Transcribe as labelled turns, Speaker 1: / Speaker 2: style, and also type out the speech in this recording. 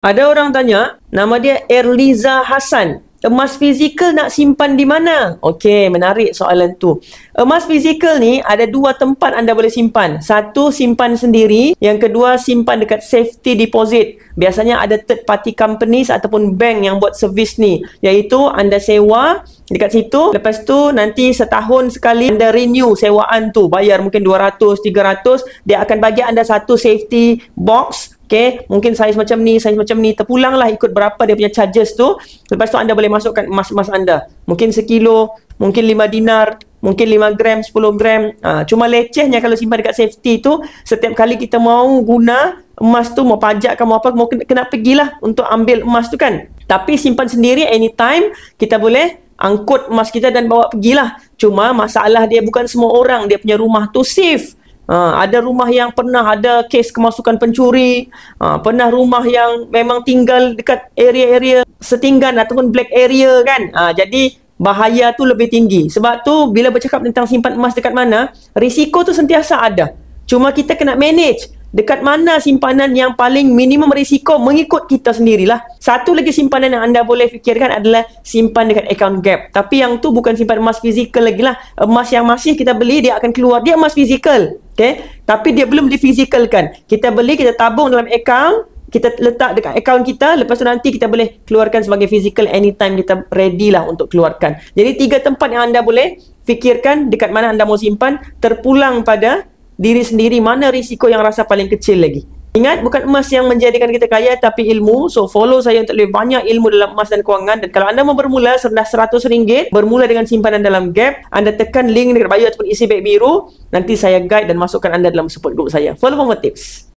Speaker 1: Ada orang tanya, nama dia Erliza Hassan. Emas fizikal nak simpan di mana? Okey, menarik soalan tu. Emas fizikal ni ada dua tempat anda boleh simpan. Satu, simpan sendiri. Yang kedua, simpan dekat safety deposit. Biasanya ada third party companies ataupun bank yang buat servis ni. Iaitu anda sewa dekat situ. Lepas tu nanti setahun sekali anda renew sewaan tu. Bayar mungkin 200, 300. Dia akan bagi anda satu safety box. Okay, mungkin saiz macam ni, terpulanglah ikut berapa dia punya charges tu. Lepas tu anda boleh masukkan emas-emas anda. Mungkin sekilo, mungkin 5 dinar, mungkin 5 gram, 10 gram. Cuma lecehnya kalau simpan dekat safety tu, setiap kali kita mau guna emas tu, mau pajak ke mau apa, mau kena pergilah untuk ambil emas tu kan. Tapi simpan sendiri anytime, kita boleh angkut emas kita dan bawa pergilah. Cuma masalah dia bukan semua orang dia punya rumah tu safe. Ada rumah yang pernah ada kes kemasukan pencuri, pernah rumah yang memang tinggal dekat area-area setinggan ataupun black area kan. Jadi bahaya tu lebih tinggi. Sebab tu bila bercakap tentang simpan emas dekat mana, risiko tu sentiasa ada. Cuma kita kena manage dekat mana simpanan yang paling minimum risiko mengikut kita sendirilah. Satu lagi simpanan yang anda boleh fikirkan adalah simpan dekat account gap. Tapi yang tu bukan simpan emas fizikal lagi lah. Emas yang masih kita beli dia akan keluar. Dia emas fizikal. Okay? Tapi dia belum difizikalkan. Kita beli, kita tabung dalam account, kita letak dekat account kita, lepas tu nanti kita boleh keluarkan sebagai physical anytime kita ready lah untuk keluarkan. Jadi 3 tempat yang anda boleh fikirkan dekat mana anda mau simpan, terpulang pada diri sendiri mana risiko yang rasa paling kecil lagi. Ingat, bukan emas yang menjadikan kita kaya tapi ilmu. So follow saya untuk lebih banyak ilmu dalam emas dan kewangan. Dan kalau anda mau bermula serendah RM100, bermula dengan simpanan dalam Gap, anda tekan link dekat bio ataupun isi beg biru. Nanti saya guide dan masukkan anda dalam support group saya. Follow for more tips.